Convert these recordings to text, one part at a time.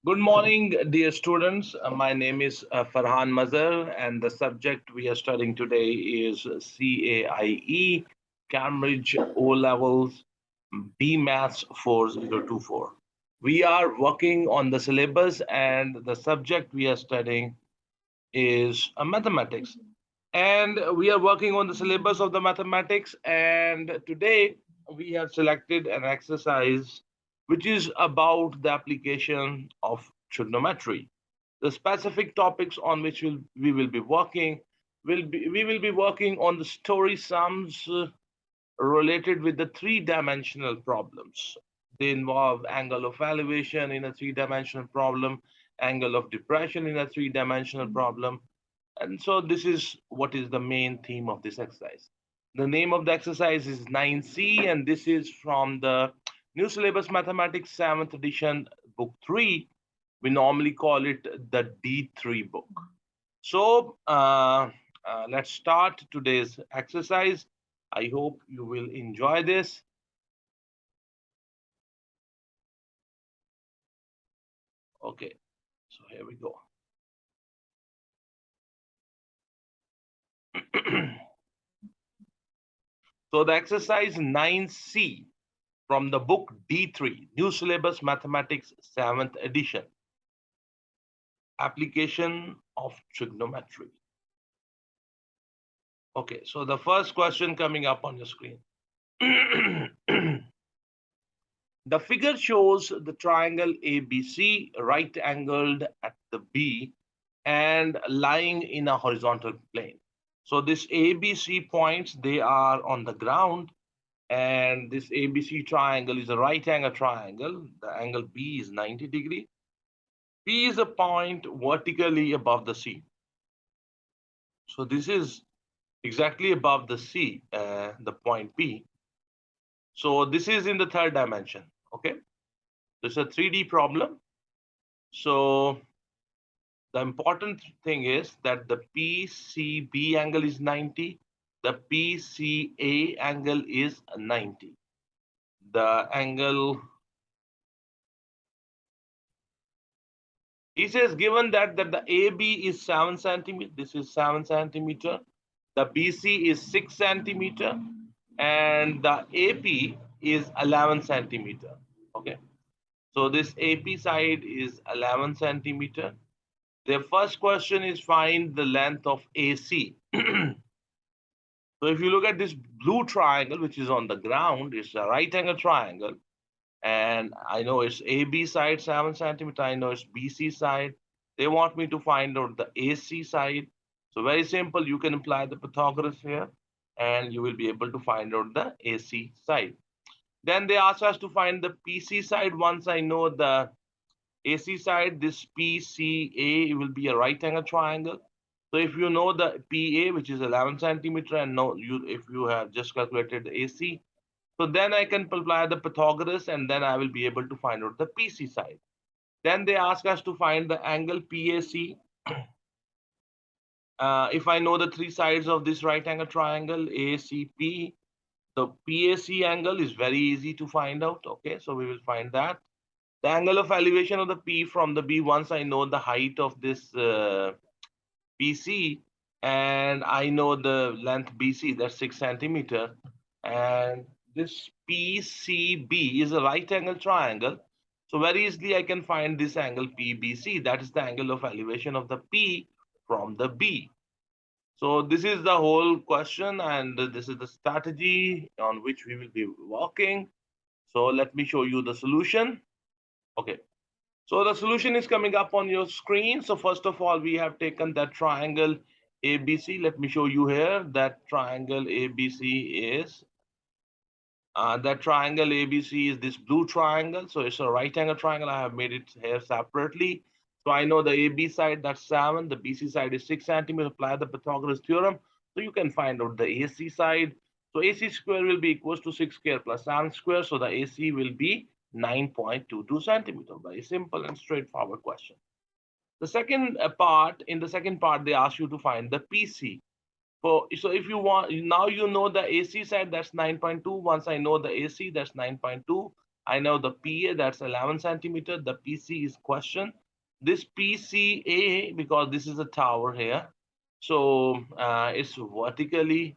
Good morning, dear students. My name is Ferhan Mazher, and the subject we are studying today is CAIE, Cambridge O Levels, B Maths 4024. We are working on the syllabus, and the subject we are studying is mathematics. And we are working on the syllabus of the mathematics. And today we have selected an exercise which is about the application of trigonometry. The specific topics on which we will be working we will be working on the story sums related with the three-dimensional problems. They involve angle of elevation in a three-dimensional problem, angle of depression in a three-dimensional problem, and so this is what is the main theme of this exercise. The name of the exercise is 9C, and this is from the New Syllabus Mathematics 7th edition, book 3. We normally call it the D3 book. So let's start today's exercise. I hope you will enjoy this. Okay, so here we go. So the exercise 9C from the book D3, New Syllabus Mathematics 7th edition, application of trigonometry. Okay, so the first question coming up on your screen. The figure shows the triangle ABC right angled at the B and lying in a horizontal plane. So this ABC points, they are on the ground, and this ABC triangle is a right angle triangle. The angle B is 90 degree. P is a point vertically above the C. So this is exactly above the C, the point P. So this is in the third dimension, okay? This is a 3D problem. So the important thing is that the PCB angle is 90, the PCA angle is 90. The angle, he says, given that the AB is 7 centimeter, this is 7 centimeter, the BC is 6 centimeter, and the AP is 11 centimeter. Okay, so this AP side is 11 centimeter. The first question is find the length of AC. So if you look at this blue triangle, which is on the ground, it's a right angle triangle. And I know it's AB side 7 centimeter. I know it's BC side. They want me to find out the AC side. So very simple. You can apply the Pythagoras here, and you will be able to find out the AC side. Then they ask us to find the PC side. Once I know the AC side, this PCA will be a right angle triangle. So if you know the PA, which is 11 centimeter, and know if you have just calculated the AC, so then I can apply the Pythagoras, and then I will be able to find out the PC side. Then they ask us to find the angle PAC. If I know the three sides of this right angle triangle, ACP, the PAC angle is very easy to find out. Okay, so we will find that. The angle of elevation of the P from the B, once I know the height of this PC, and I know the length BC, that's 6 centimeter, and this PCB is a right angle triangle. So very easily I can find this angle PBC, that is the angle of elevation of the P from the B. So this is the whole question, and this is the strategy on which we will be working. So let me show you the solution. Okay. So the solution is coming up on your screen. So first of all, we have taken that triangle ABC. Let me show you here. That triangle ABC is this blue triangle. So it's a right angle triangle. I have made it here separately. So I know the AB side, that's 7. The BC side is 6 centimeters. Apply the Pythagoras theorem. So you can find out the AC side. So AC square will be equals to 6 square plus 7 square. So the AC will be 9.22 centimeters. Very simple and straightforward question. The second part, in the second part, they ask you to find the PC. So if you want, now you know the AC side, that's 9.2. Once I know the AC, that's 9.2. I know the PA, that's 11 centimeter. The PC is question. This PCA, because this is a tower here, so it's vertically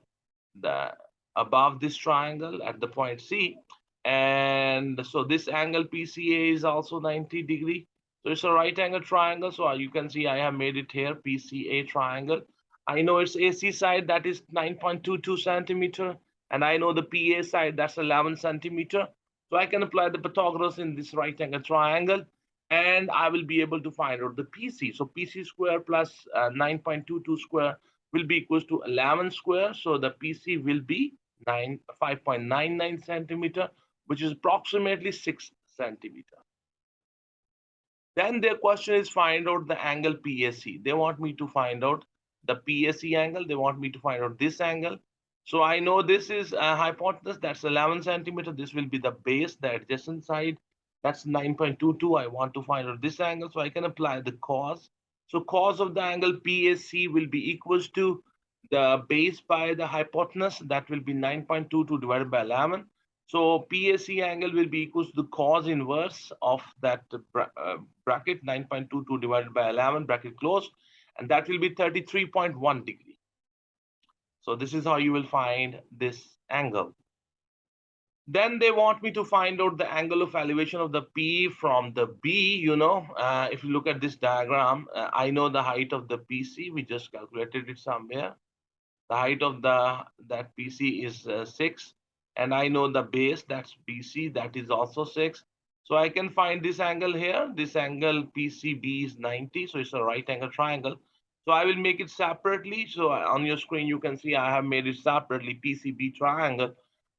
the above this triangle at the point C. And so this angle PCA is also 90 degree. So it's a right angle triangle. So you can see I have made it here, PCA triangle. I know its AC side, that is 9.22 centimeter. And I know the PA side, that's 11 centimeter. So I can apply the Pythagoras in this right angle triangle, and I will be able to find out the PC. So PC square plus 9.22 square will be equals to 11 square. So the PC will be 5.99 centimeter, which is approximately 6 centimeter. Then their question is find out the angle PSC. They want me to find out the PSC angle. They want me to find out this angle. So I know this is a hypotenuse, that's 11 centimeter. This will be the base, the adjacent side. That's 9.22. I want to find out this angle, so I can apply the cos. So cos of the angle PSC will be equals to the base by the hypotenuse. That will be 9.22 divided by 11. So PSC angle will be equals to the cos inverse of that bracket, 9.22 divided by 11, bracket close, and that will be 33.1 degree. So this is how you will find this angle. Then they want me to find out the angle of elevation of the P from the B. If you look at this diagram, I know the height of the PC. We just calculated it somewhere. The height of that PC is 6. And I know the base, that's BC, that is also 6. So I can find this angle here. This angle PCB is 90. So it's a right angle triangle. So I will make it separately. So on your screen, you can see I have made it separately, PCB triangle.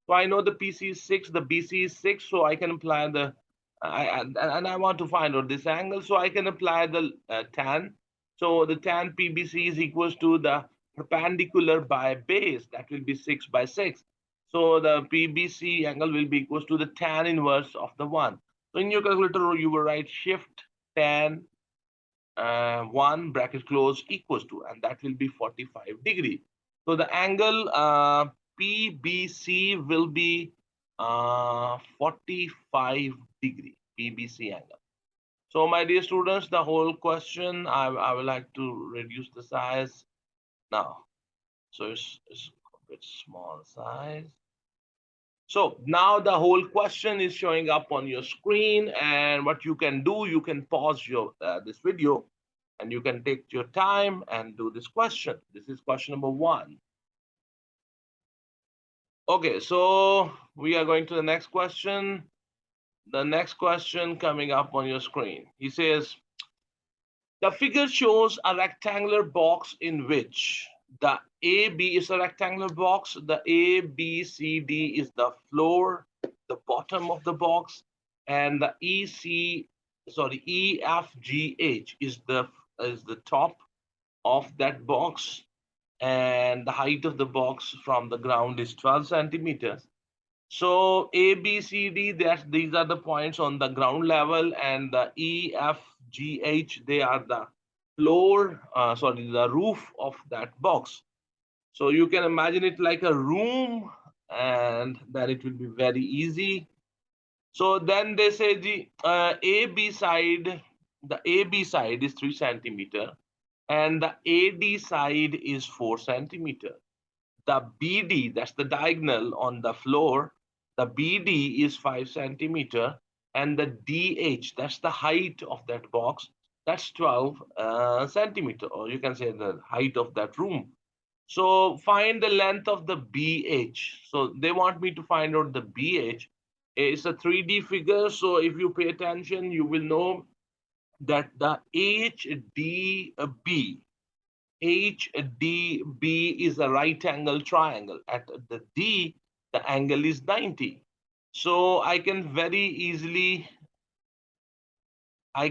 So I know the PC is 6, the BC is 6, so I can apply and I want to find out this angle, so I can apply the tan. So the tan PBC is equals to the perpendicular by base, that will be 6 by 6. So the PBC angle will be equals to the tan inverse of the 1. So in your calculator, you will write shift tan 1 bracket close equals to, and that will be 45 degree. So the angle PBC will be 45 degree, PBC angle. So my dear students, the whole question, I would like to reduce the size now. So it's a bit small size. So now the whole question is showing up on your screen, and what you can do, you can pause your this video, and you can take your time and do this question. This is question number 1. Okay, so we are going to the next question. The next question coming up on your screen. He says, the figure shows a rectangular box in which the AB is a rectangular box. The ABCD is the floor, the bottom of the box, and the EFGH is the top of that box, and the height of the box from the ground is 12 centimeters. So A, B, C, D, these are the points on the ground level, and the E, F, G, H, they are the floor, the roof of that box. So you can imagine it like a room, and then it will be very easy. So then they say the AB side is 3 centimeter, and the AD side is 4 centimeter. The BD, that's the diagonal on the floor, the BD is 5 centimeter, and the DH, that's the height of that box, that's 12 centimeter, or you can say the height of that room. So find the length of the BH. So they want me to find out the BH. It's a 3D figure, so if you pay attention, you will know that the HDB is a right angle triangle. At the D, the angle is 90. So I can very easily, I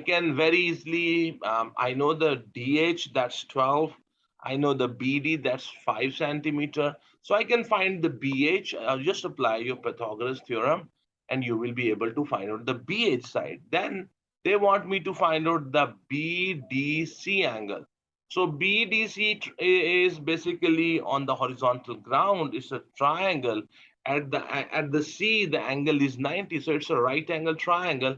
know the DH, that's 12. I know the BD, that's 5 centimeter. So I can find the BH. I'll just apply your Pythagoras theorem, and you will be able to find out the BH side. Then they want me to find out the BDC angle. So BDC is basically on the horizontal ground. It's a triangle, At the C, the angle is 90, so it's a right angle triangle.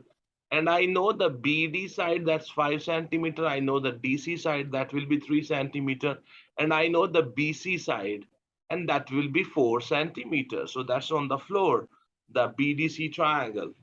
And I know the BD side, that's 5 centimeter. I know the DC side, that will be 3 centimeter. And I know the BC side, and that will be 4 centimeters. So that's on the floor, the BDC triangle,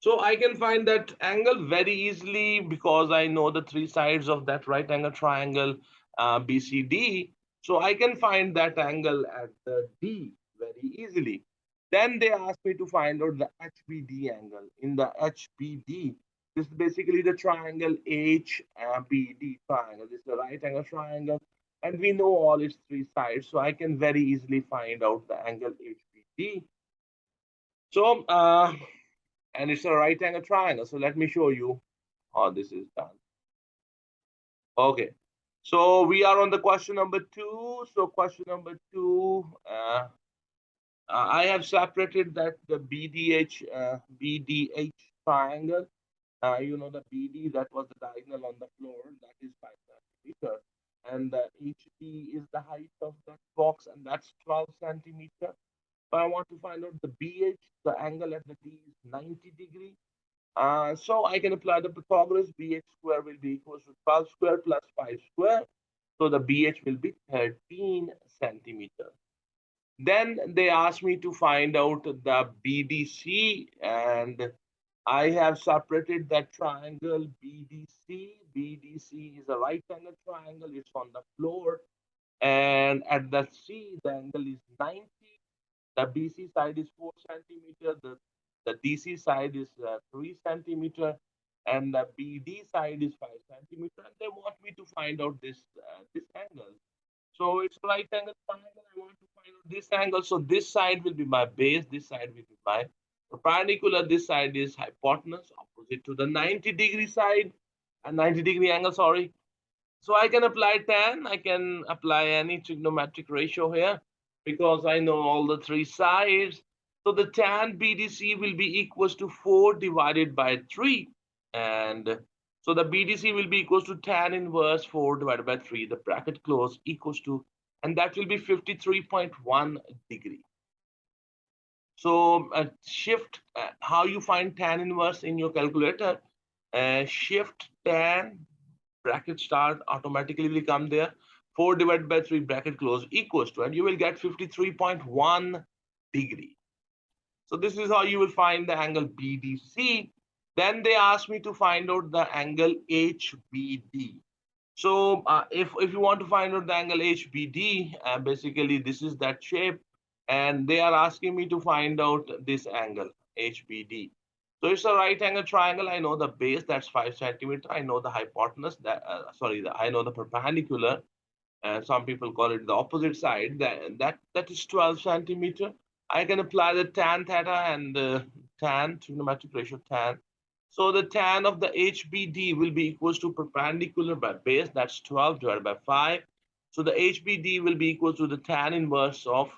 so I can find that angle very easily because I know the three sides of that right angle triangle, BCD. So I can find that angle at the D very easily. Then they asked me to find out the HBD angle. In the HBD, this is basically the triangle HBD triangle. This is the right angle triangle, and we know all its three sides. So I can very easily find out the angle HBD. So and it's a right angle triangle. So let me show you how this is done. Okay, so we are on the question number 2. So question number 2, I have separated that the BDH triangle. You know the BD, that was the diagonal on the floor, that is 5 centimeter, and the HD is the height of that box, and that's 12 centimeter. So I want to find out the BH, the angle at the D is 90 degree. So I can apply the Pythagoras. BH square will be equals to 12 square plus 5 square. So the BH will be 13 centimeter. Then they asked me to find out the BDC, and I have separated that triangle BDC. BDC is a right angle triangle. It's on the floor. And at the C, the angle is 90. The BC side is 4 centimeter. The DC side is 3 centimeter, and the BD side is 5 centimeter. And they want me to find out this angle. So it's right angle triangle. I want to find out this angle. So this side will be my base. This side will be my perpendicular. This side is hypotenuse, opposite to the 90-degree side, a 90-degree angle. Sorry. So I can apply tan. I can apply any trigonometric ratio here because I know all the three sides. So the tan BDC will be equals to 4 divided by 3. And so the BDC will be equals to tan inverse 4 divided by 3, the bracket close, equals to, and that will be 53.1 degree. So shift, how you find tan inverse in your calculator, shift tan, bracket start, automatically will come there. 4 divided by 3 bracket close equals to, and you will get 53.1 degree. So this is how you will find the angle BDC. Then they asked me to find out the angle HBD. So if you want to find out the angle HBD, basically this is that shape, and they are asking me to find out this angle HBD. So it's a right angle triangle. I know the base, that's 5 centimeter. I know the hypotenuse, I know the perpendicular, and some people call it the opposite side. That is 12 centimeter. I can apply the tan theta and tan trigonometric ratio tan. So the tan of the HBD will be equals to perpendicular by base. That's 12 divided by 5. So the HBD will be equal to the tan inverse of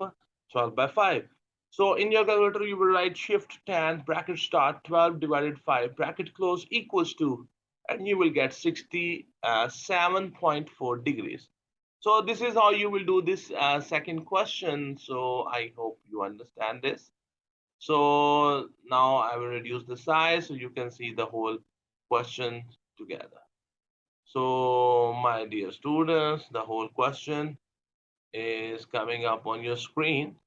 12 by 5. So in your calculator, you will write shift tan bracket start 12 divided 5 bracket close equals to, and you will get 67.4 degrees. So this is how you will do this second question. So I hope you understand this. So now I will reduce the size so you can see the whole question together. So my dear students, the whole question is coming up on your screen.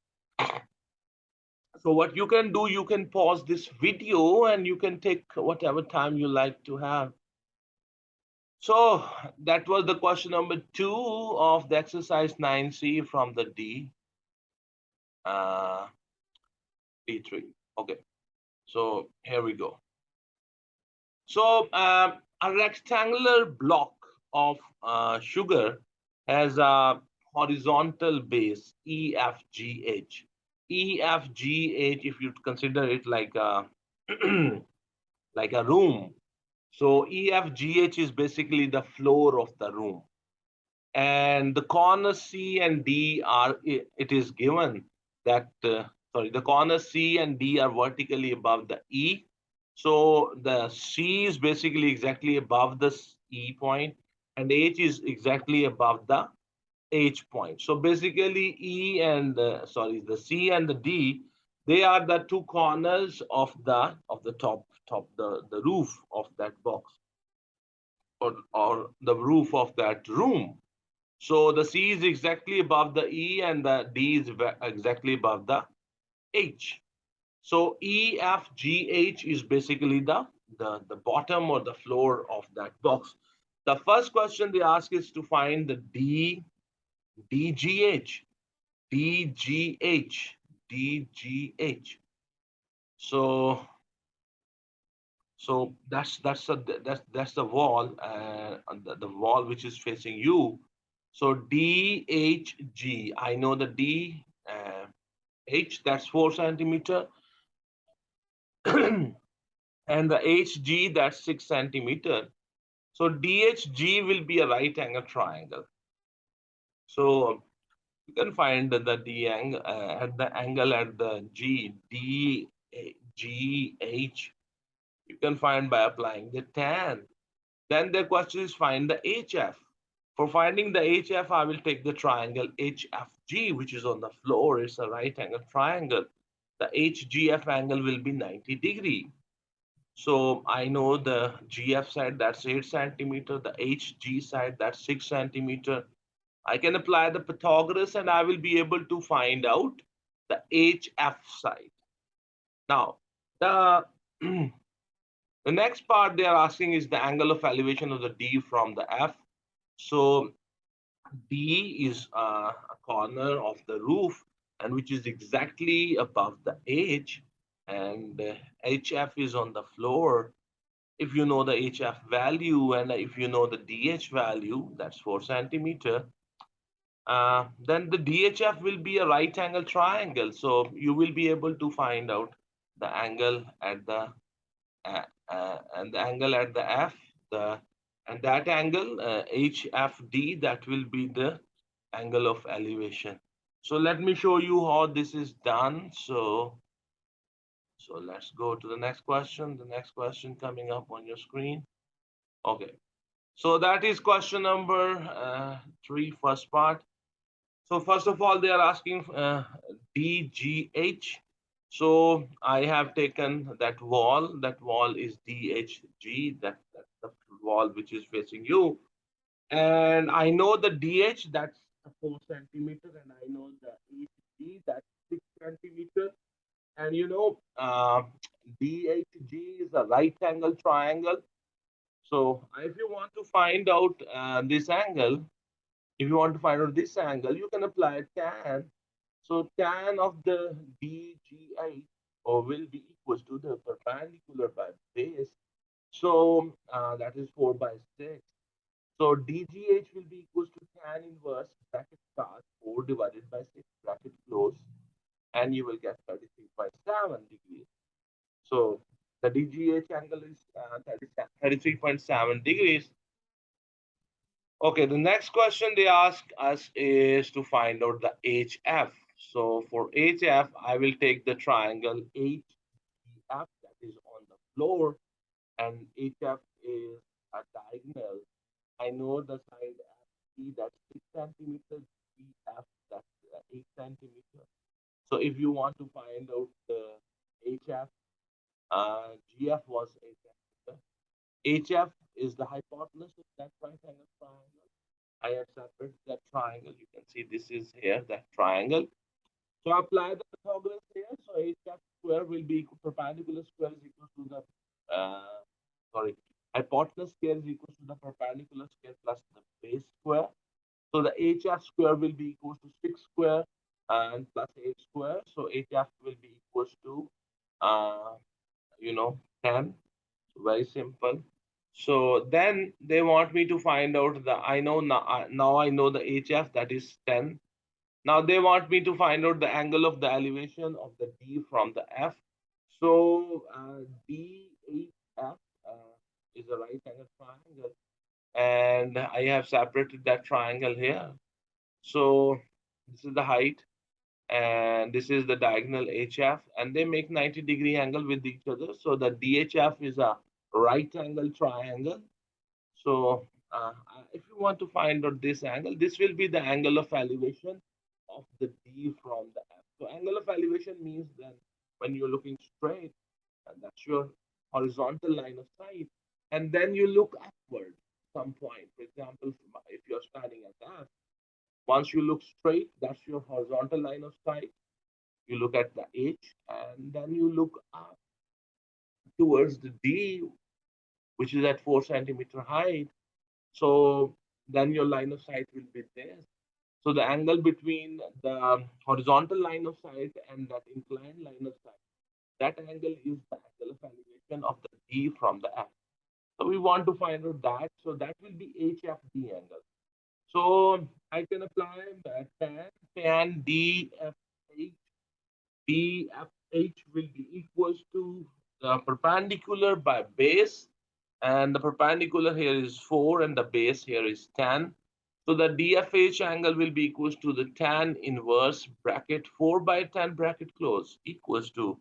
So what you can do, you can pause this video and you can take whatever time you like to have. So that was the question number 2 of the exercise 9C from the D3. Okay, so here we go. So a rectangular block of sugar has a horizontal base EFGH. EFGH, if you consider it like a like a room. So EFGH is basically the floor of the room. And the corners C and D are, it is given that, the corners C and D are vertically above the E. So the C is basically exactly above the E point, and H is exactly above the H point. So basically, the C and the D, they are the two corners of the top the roof of that box, or the roof of that room. So the C is exactly above the E, and the D is exactly above the H. So E, F, G, H is basically the bottom or the floor of that box. The first question they ask is to find the DGH, DGH, DGH. So that's the wall, the wall which is facing you. So DHG, I know the D H, that's 4 centimeter, and the HG, that's 6 centimeter. So DHG will be a right angle triangle. So you can find the D angle at the angle at the G, DGH. You can find by applying the tan. Then the question is find the HF. For finding the HF, I will take the triangle HFG, which is on the floor. It's a right angle triangle. The HGF angle will be 90 degree. So I know the GF side, that's 8 centimeter. The HG side, that's 6 centimeter. I can apply the Pythagoras and I will be able to find out the HF side. Now, the the next part they are asking is the angle of elevation of the D from the F. So D is a corner of the roof, and which is exactly above the H, and HF is on the floor. If you know the HF value and if you know the DH value, that's 4 centimeter, then the DHF will be a right angle triangle. So you will be able to find out the angle at the and the angle at the F, the and that angle HFD, that will be the angle of elevation. So let me show you how this is done. So let's go to the next question. The next question coming up on your screen. Okay. So that is question number 3, first part. So first of all, they are asking DGH. So I have taken that wall. That wall is DHG. That's the wall which is facing you. And I know the DH, that's 4 centimeter, and I know the HG, that's 6 centimeter. And DHG is a right angle triangle. So if you want to find out this angle, if you want to find out this angle, you can apply tan. So tan of the DGH will be equals to the perpendicular by base. So that is 4 by 6. So DGH will be equals to tan inverse bracket start 4 divided by 6 bracket close, and you will get 33.7 degrees. So the DGH angle is 33.7 degrees. Okay, the next question they ask us is to find out the HF. So for HF, I will take the triangle HEF that is on the floor, and HF is a diagonal. I know the side FE, that's 6 centimeters, EF, that's 8 centimeters. So if you want to find out the HF, GF was 8 centimeters. HF is the hypotenuse of that right angle triangle. I have separated that triangle. You can see this is here, that triangle. So apply the Pythagoras here. So HF square will be perpendicular square is equal to the hypotenuse square is equal to the perpendicular square plus the base square. So the HF square will be equal to 6 square and plus 8 square. So HF will be equals to 10. Very simple. So then they want me to find out I know now I know the HF, that is 10. Now they want me to find out the angle of the elevation of the D from the F. So DHF is a right angle triangle, and I have separated that triangle here. So this is the height, and this is the diagonal HF, and they make 90-degree angle with each other. So the DHF is a right angle triangle. So if you want to find out this angle, this will be the angle of elevation of the D from the F. So angle of elevation means that when you're looking straight, and that's your horizontal line of sight, and then you look upward some point. For example, if you're standing at F, once you look straight, that's your horizontal line of sight. You look at the H, and then you look up towards the D, which is at 4 centimeter height. So then your line of sight will be this. So the angle between the horizontal line of sight and that inclined line of sight, that angle is the angle of elevation of the D from the F. So we want to find out that. So that will be HFD angle. So I can apply tan DFH. DFH will be equals to the perpendicular by base, and the perpendicular here is 4 and the base here is 10. So the DFH angle will be equals to the tan inverse bracket 4 by 10 bracket close equals to,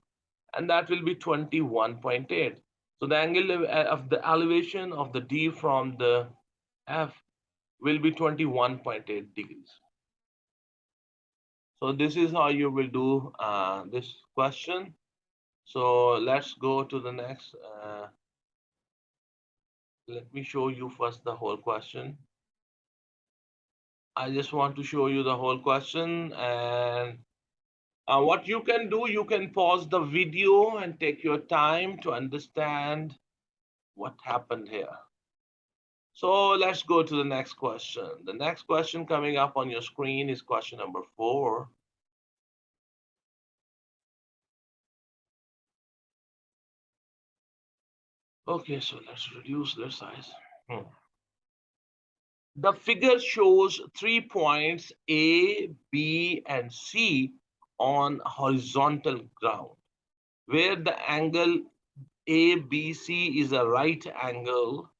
and that will be 21.8. So the angle of the elevation of the D from the F will be 21.8 degrees. So this is how you will do this question. So let's go to the next. Let me show you first the whole question. I just want to show you the whole question, and what you can do, you can pause the video and take your time to understand what happened here. So let's go to the next question. The next question coming up on your screen is question number 4. Okay, so let's reduce their size. The figure shows 3 points A, B, and C on horizontal ground, where the angle ABC is a right angle.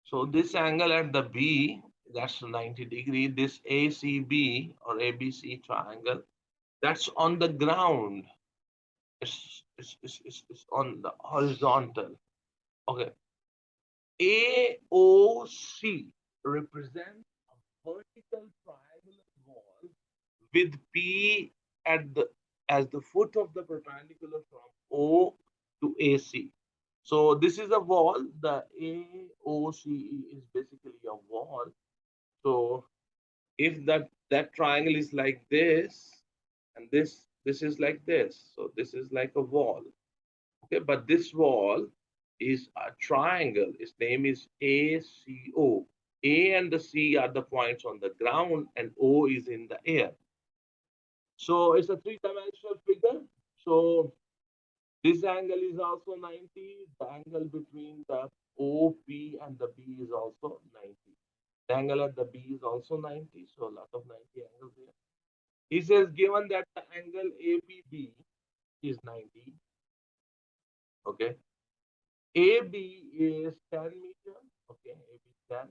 So this angle at the B, that's 90 degree. This ACB or ABC triangle, that's on the ground. It's on the horizontal. Okay. AOC represents a vertical triangular wall with P at the as the foot of the perpendicular from O to AC. So this is a wall. The AOCE is basically a wall. So if that triangle is like this, and this is like this, so this is like a wall. Okay, but this wall is a triangle. Its name is ACO. A and the C are the points on the ground, and O is in the air. So it's a three-dimensional figure. So this angle is also 90. The angle between the OP and the B is also 90. The angle at the B is also 90. So a lot of 90 angles here. He says given that the angle ABB is 90, okay, AB is 10 meter, okay, AB is 10.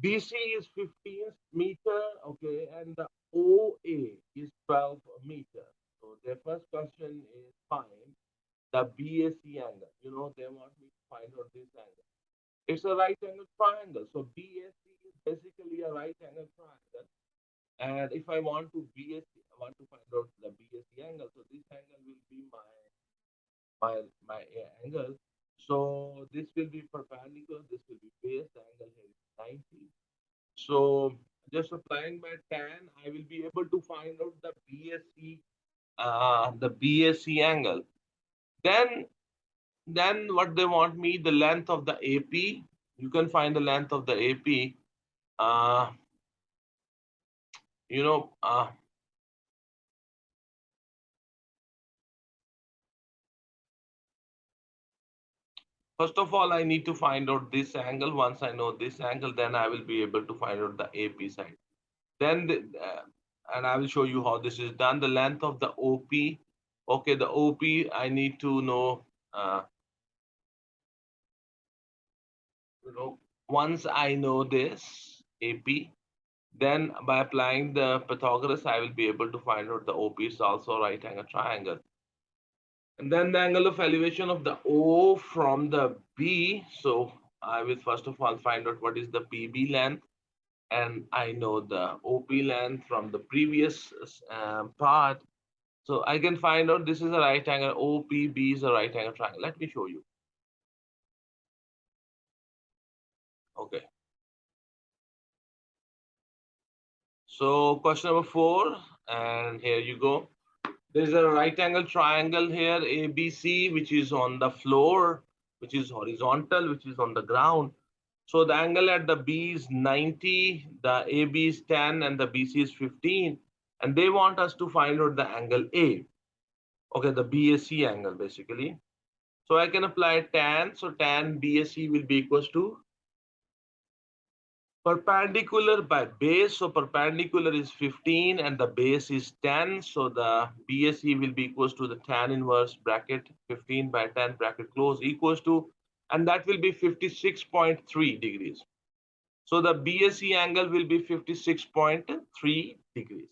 BC is 15 meter, okay, and the OA is 12 meter. So their first question is find the BAC angle. You know, they want me to find out this angle. It's a right angle triangle. So BAC is basically a right angle triangle. And if I want to BAC, I want to find out the BAC angle. So this angle will be my angle. So this will be perpendicular. This will be base. The angle here is 90. So just applying my tan, I will be able to find out the BAC angle. Then what they want me, the length of the AP. You can find the length of the AP. Uh, you know, first of all, I need to find out this angle. Once I know this angle, then I will be able to find out the AP side. Then, and I will show you how this is done. The length of the OP. Okay, the OP, I need to know, once I know this AP, then by applying the Pythagoras, I will be able to find out the OP is also a right angle triangle. And then the angle of elevation of the O from the B. So I will first of all find out what is the PB length, and I know the OP length from the previous part. So I can find out this is a right angle, OPB is a right angle triangle. Let me show you. Okay. So question number 4, and here you go. There's a right angle triangle here, ABC, which is on the floor, which is horizontal, which is on the ground. So the angle at the B is 90, the AB is 10, and the BC is 15. And they want us to find out the angle A. Okay, the BAC angle basically. So I can apply tan. So tan BAC will be equals to perpendicular by base. So perpendicular is 15 and the base is 10. So the BAC will be equals to the tan inverse bracket 15 by 10 bracket close equals to, and that will be 56.3 degrees. So the BAC angle will be 56.3 degrees.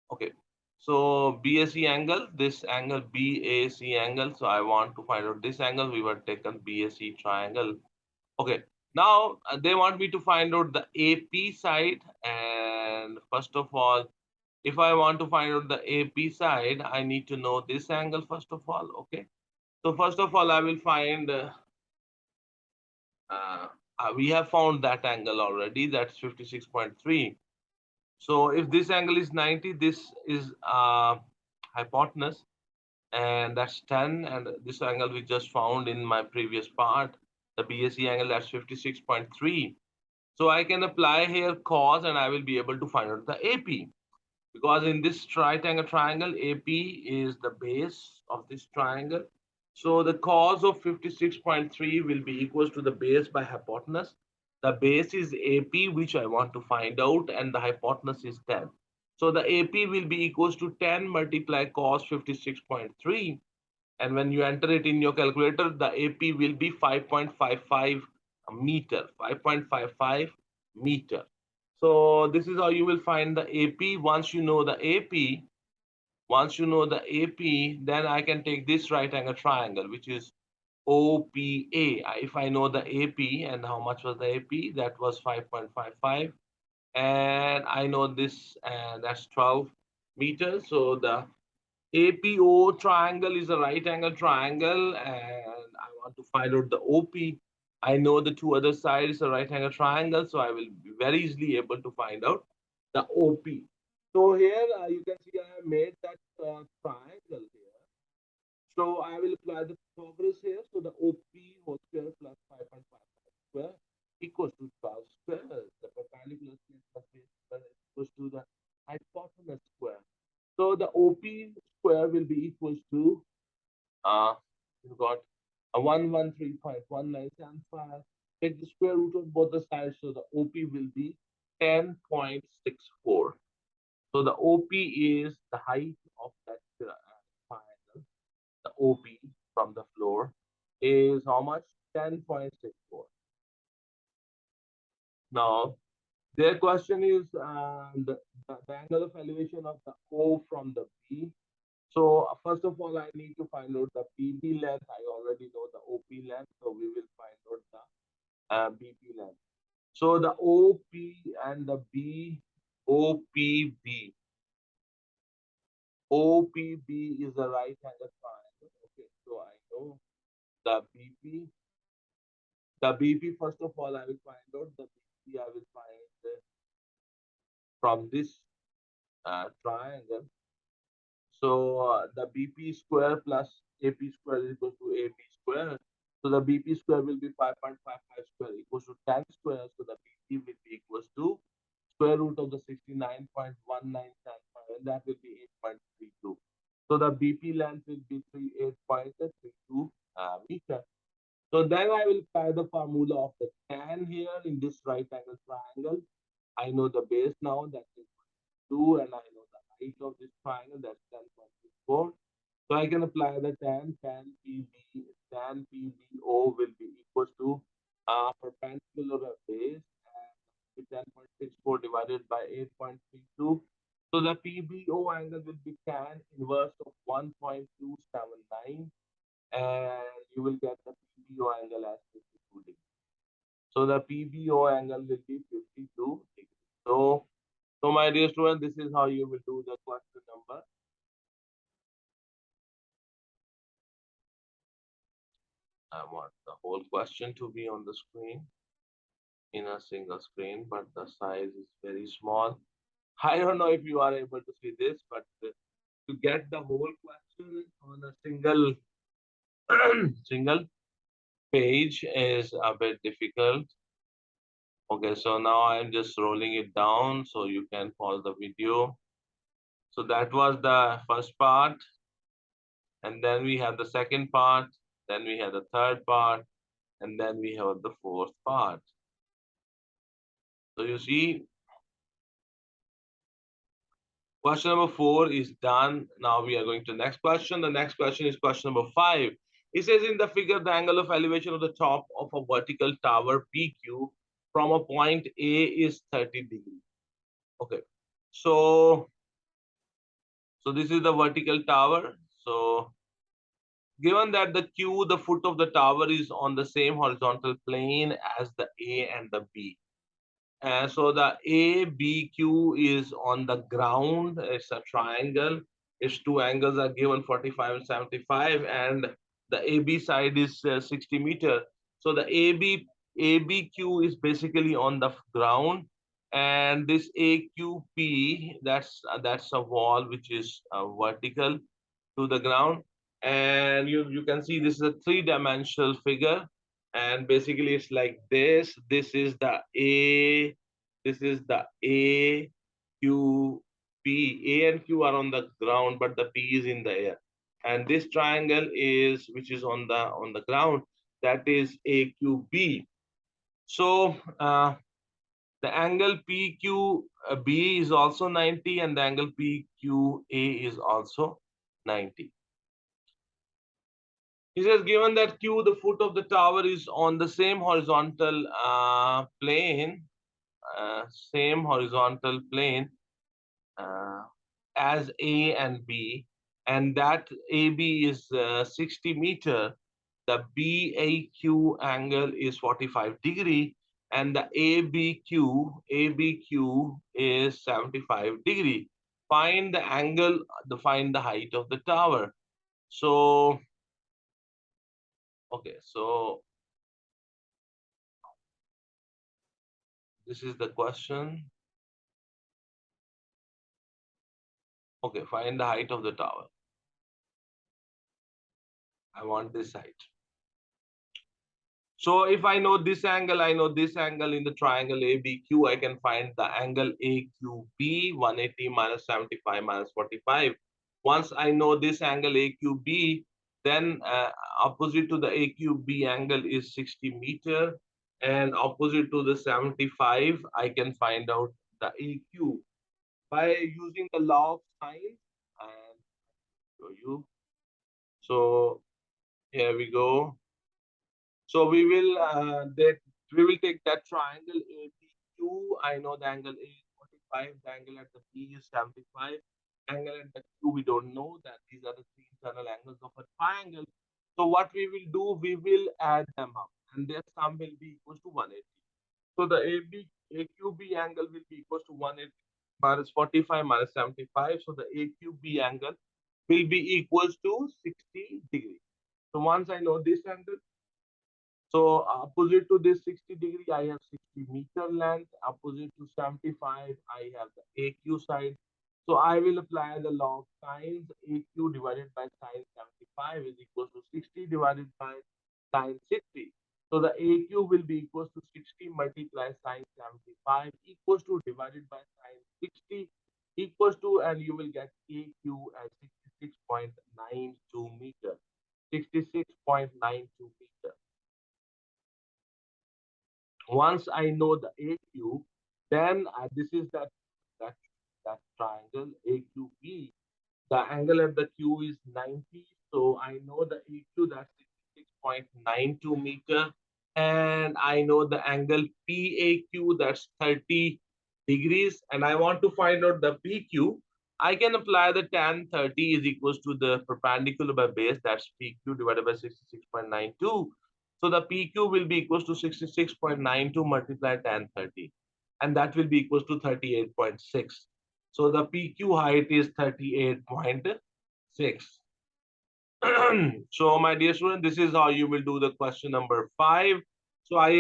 Okay. So BAC angle, this angle BAC angle. So I want to find out this angle. We were taken BAC triangle. Okay. Now they want me to find out the AP side. And first of all, if I want to find out the AP side, I need to know this angle first of all. Okay. So first of all, I will find, we have found that angle already. That's 56.3. So if this angle is 90, this is hypotenuse, and that's 10. And this angle we just found in my previous part, the BAC angle, that's 56.3. So I can apply here cos, and I will be able to find out the AP. Because in this right angle triangle, AP is the base of this triangle. So the cos of 56.3 will be equals to the base by hypotenuse. The base is AP, which I want to find out, and the hypotenuse is 10. So the AP will be equals to 10 multiply cos 56.3. And when you enter it in your calculator, the AP will be 5.55 meter, 5.55 meter. So this is how you will find the AP. Once you know the AP, then I can take this right angle triangle, which is OPA. If I know the AP, and how much was the AP, that was 5.55, and I know this, and that's 12 meters. So the APO triangle is a right angle triangle, and I want to find out the OP. I know the two other sides are right angle triangle, so I will be very easily able to find out the OP. So here you can see I have made that triangle here. So I will apply the progress here. So the OP whole square plus 5.55 square equals to 12 square. The perpendicular square plus base square equals to the hypotenuse square. So the OP square will be equals to, you've got a 113.1975. Take the square root of both the sides, so the OP will be 10.64. So the OP is the height of that triangle. The OP from the floor is how much? 10.64. Now, their question is the angle of elevation of the O from the B. So first of all, I need to find out the PB length. I already know the OP length, so we will find out the BP length. So the OP and the OPB. OPB is the right angle triangle. Okay, so I know the BP. The BP, first of all, I will find out the BP. I will find from this triangle. So the BP square plus AP square is equal to AP square. So the BP square will be 5.55 square equals to 10 square. So the BP will be equals to square root of the 69.1975, and that will be 8.32. So the BP length will be 8.32 meter. So then I will apply the formula of the tan here in this right angle triangle. I know the base now, that is 2, and I know the height of this triangle, that's 10.64. So I can apply the tan PBO will be equals to perpendicular base, and 10.64 divided by 8.32. So the PBO angle will be tan inverse of 1.279, and you will get the PBO angle as 52 degrees. So the PBO angle will be 52 degrees. So my dear student, this is how you will do the question number. I want the whole question to be on the screen in a single screen, but the size is very small. I don't know if you are able to see this, but to get the whole question on a single page is a bit difficult. Okay, so now I'm just rolling it down so you can pause the video. So that was the first part, and then we have the second part, then we have the third part, and then we have the fourth part. So you see, question number 4 is done. Now we are going to the next question. The next question is question number 5. It says in the figure, the angle of elevation of the top of a vertical tower PQ from a point A is 30 degrees. Okay, so this is the vertical tower. So given that the Q, the foot of the tower, is on the same horizontal plane as the A and the B. So the ABQ is on the ground. It's a triangle. Its two angles are given 45 and 75, and the AB side is 60 meter. So the ABQ is basically on the ground, and this AQP, that's a wall which is vertical to the ground. And you can see this is a three-dimensional figure, and basically it's like this. This is the A, this is the A, Q, P. A and Q are on the ground, but the P is in the air. And this triangle is, which is on the ground, that is AQB. So the angle PQB is also 90, and the angle PQA is also 90. He says, given that Q, the foot of the tower, is on the same horizontal plane, as A and B, and that AB is 60 meter, the BAQ angle is 45 degree, and the ABQ is 75 degree. Find the angle, find the height of the tower. So, okay, so this is the question. Okay, find the height of the tower. I want this height. So if I know this angle, I know this angle in the triangle ABQ, I can find the angle AQB, 180 minus 75 minus 45. Once I know this angle AQB, then opposite to the AQB angle is 60 meter, and opposite to the 75, I can find out the AQ by using the law of sine. And show you. So here we go. So we will take that triangle ABQ. I know the angle A is 45, the angle at the B is 75, angle at the Q we don't know, that these are the three internal angles of a triangle. So what we will do, we will add them up, and their sum will be equal to 180. So the AQB angle will be equal to 180 minus 45 minus 75. So the AQB angle will be equals to 60 degrees. So once I know this angle, so opposite to this 60 degree, I have 60 meter length. Opposite to 75, I have the AQ side. So I will apply the law of sines. AQ divided by sine 75 is equal to 60 divided by sine 60. So the AQ will be equals to 60 multiplied sine 75 equals to divided by sine 60 equals to, and you will get AQ as 66.92 meter. 66.92 meter. Once I know the AQ, then this is that triangle AQB. The angle at the Q is 90, so I know the AQ, that's 66.92 meter, and I know the angle PAQ, that's 30 degrees, and I want to find out the PQ. I can apply the tan 30 is equals to the perpendicular by base, that's PQ divided by 66.92. So the PQ will be equals to 66.92 multiplied tan 30. And that will be equals to 38.6. So the PQ height is 38.6. So my dear student, this is how you will do the question number 5. So I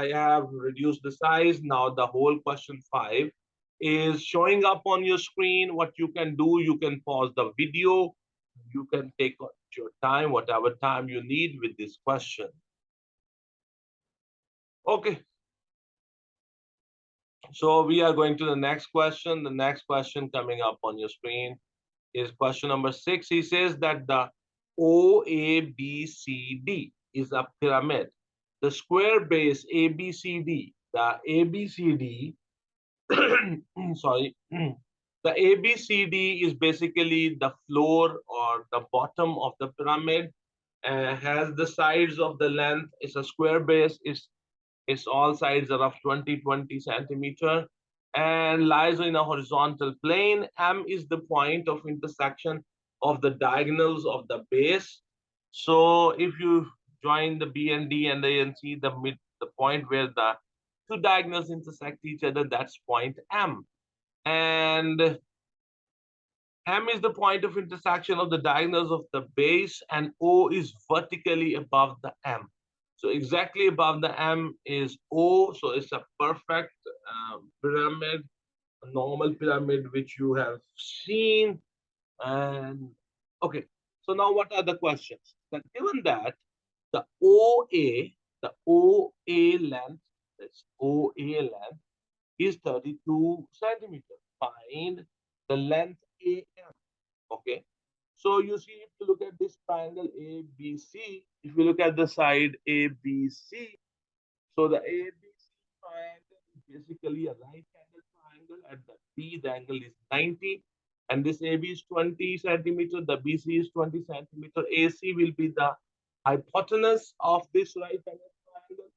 have reduced the size. Now the whole question 5 is showing up on your screen. What you can do, you can pause the video. You can take your time, whatever time you need with this question. Okay. So we are going to the next question. The next question coming up on your screen is question number 6. He says that the OABCD is a pyramid. The square base ABCD, the ABCD, sorry, the ABCD is basically the floor or the bottom of the pyramid. Has the sides of the length. It's a square base. Its all sides are of 20 centimeter and lies in a horizontal plane. M is the point of intersection of the diagonals of the base. So if you join the B and D and then see the point where the two diagonals intersect each other, that's point M. And M is the point of intersection of the diagonals of the base, and O is vertically above the M. So exactly above the M is O. So it's a perfect pyramid, a normal pyramid which you have seen. And okay, so now what are the questions? That given that the OA length, that's OA length is 32 centimeters. Find the length AM. Okay. So you see, if you look at this triangle ABC, if you look at the side ABC, so the ABC triangle is basically a right angle triangle. At the B, the angle is 90, and this AB is 20 centimeter, the BC is 20 centimeter. AC will be the hypotenuse of this right angle triangle.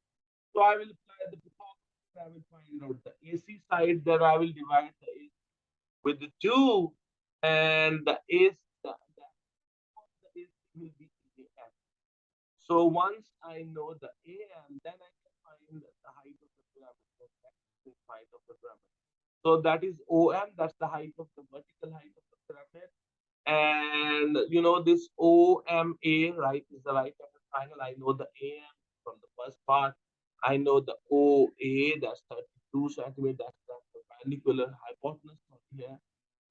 So I will apply the hypotenuse, I will find out the AC side, then I will divide the AC with the 2, and the AC, the AC will be AM. So once I know the AM, then I can find the height of the pyramid. So that is the height of the pyramid. So that is OM, that's the height of the vertical height of the pyramid. And you know this OMA, right, is the right angle triangle. I know the AM from the first part. I know the OA, that's 32 centimeters, that's the perpendicular hypotenuse here.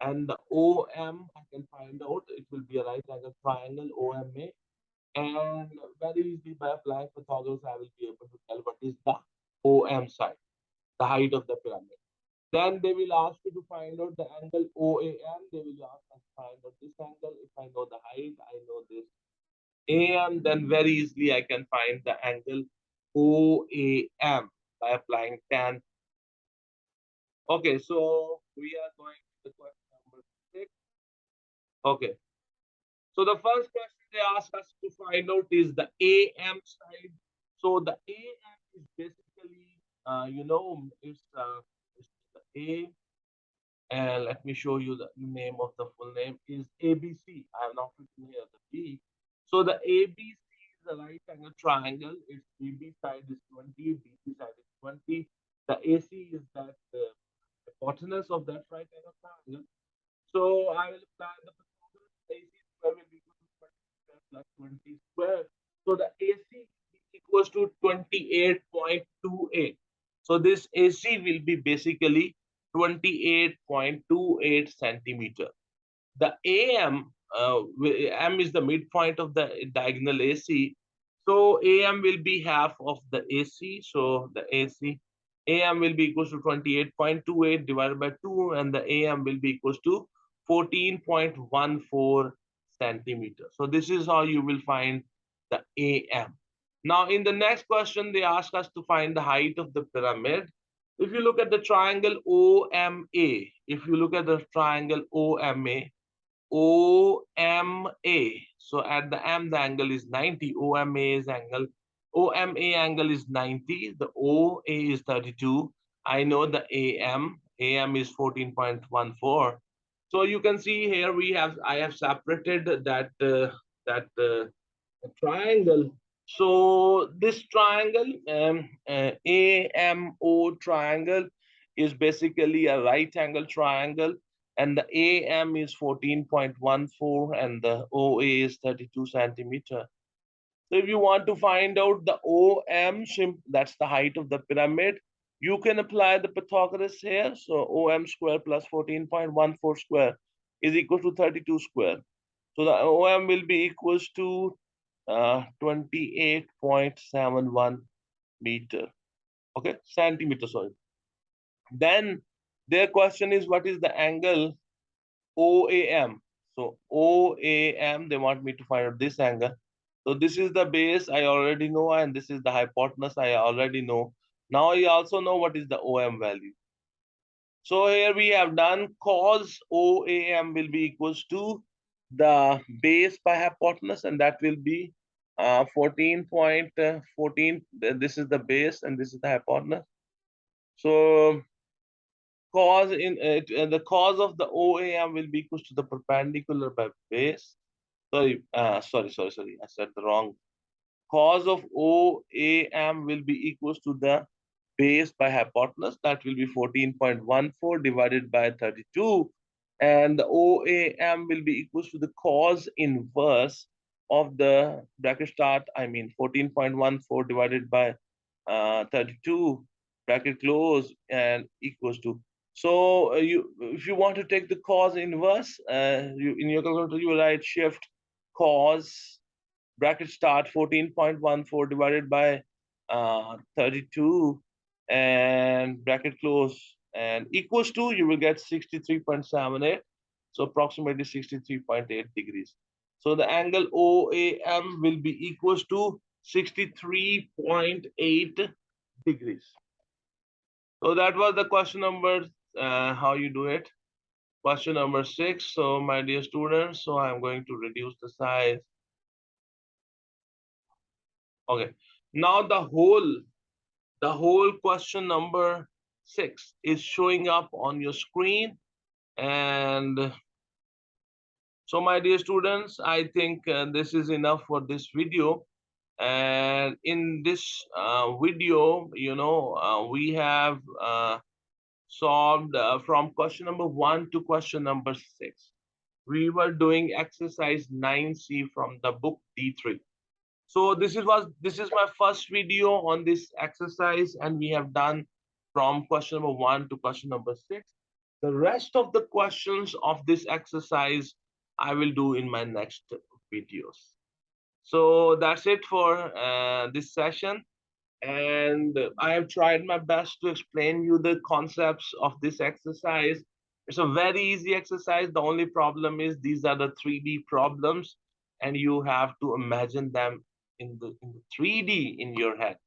And the OM, I can find out, it will be a right angle triangle, OMA. And very easily by applying Pythagoras, I will be able to tell what is the OM side, the height of the pyramid. Then they will ask you to find out the angle OAM. They will ask us to find out this angle. If I know the height, I know this AM, then very easily I can find the angle OAM by applying tan. Okay, so we are going to the question number 6. Okay. So the first question they ask us to find out is the AM side. So the AM is basically, it's the A. And let me show you the name of the full name is ABC. I have not written here the B. So the ABC is the right angle triangle. Its AB side is 20, BC side is 20. The AC is that the hypotenuse of that right angle triangle. So I will apply the AC square will be equal to 20 square plus 20 square. So the AC equals to 28.28. So this AC will be basically 28.28 centimeter. The AM, M is the midpoint of the diagonal AC. So AM will be half of the AC. So the AM will be equals to 28.28 divided by 2, and the AM will be equals to 14.14 centimeters. So this is how you will find the AM. Now in the next question, they ask us to find the height of the pyramid. If you look at the triangle OMA, if you look at the triangle OMA, so at the M, the angle is 90. OMA angle is 90. The OA is 32. I know the AM is 14.14. So you can see here I have separated that triangle. So this triangle, AMO triangle, is basically a right angle triangle, and the AM is 14.14 and the OA is 32 centimeter. So if you want to find out the OM, that's the height of the pyramid, you can apply the Pythagoras here. So OM square plus 14.14 square is equal to 32 square. So the OM will be equals to 28.71 meter. Okay, centimeter, sorry. Then their question is, what is the angle OAM? So OAM, they want me to find out this angle. So this is the base I already know, and this is the hypotenuse I already know. Now I also know what is the OM value. So here we have done cos OAM will be equals to the base by hypotenuse, and that will be 14.14. This is the base and this is the hypotenuse. So the cos of the OAM will be equals to the perpendicular by base. Sorry. I said the wrong. Cos of OAM will be equals to the base by hypotenuse. That will be 14.14 divided by 32. And the OAM will be equals to the cos inverse of the bracket start, 14.14 divided by 32, bracket close, and equals to. So if you want to take the cos inverse, in your calculator, you write shift cos bracket start 14.14 divided by 32 and bracket close and equals to, you will get 63.78. So approximately 63.8 degrees. So the angle OAM will be equals to 63.8 degrees. So that was the question number, how you do it. Question number 6. So my dear students, so I'm going to reduce the size. Okay. Now the whole question number 6 is showing up on your screen. And so my dear students, I think this is enough for this video. And in this video, we have solved from question number 1 to question number 6. We were doing exercise 9C from the book D3. So this is my first video on this exercise, and we have done from question number 1 to question number 6. The rest of the questions of this exercise I will do in my next videos. So that's it for this session. And I have tried my best to explain you the concepts of this exercise. It's a very easy exercise. The only problem is these are the 3D problems, and you have to imagine them in the 3D in your head.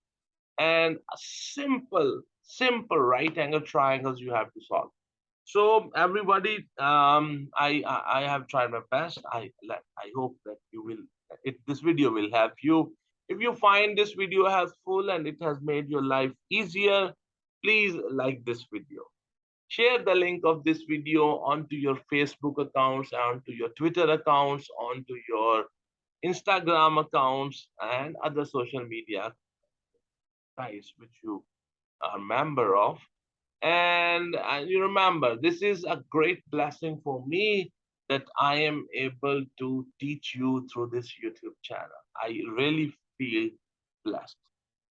And simple right angle triangles you have to solve. So everybody, I have tried my best. I hope that you will. This video will help you. If you find this video helpful and it has made your life easier, please like this video. Share the link of this video onto your Facebook accounts, onto your Twitter accounts, onto your Instagram accounts, and other social media sites which you are a member of. And you remember, this is a great blessing for me that I am able to teach you through this YouTube channel. I really feel blessed.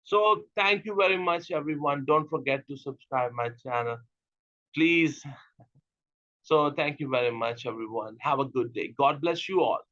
So thank you very much, everyone. Don't forget to subscribe my channel, please. So thank you very much, everyone. Have a good day. God bless you all.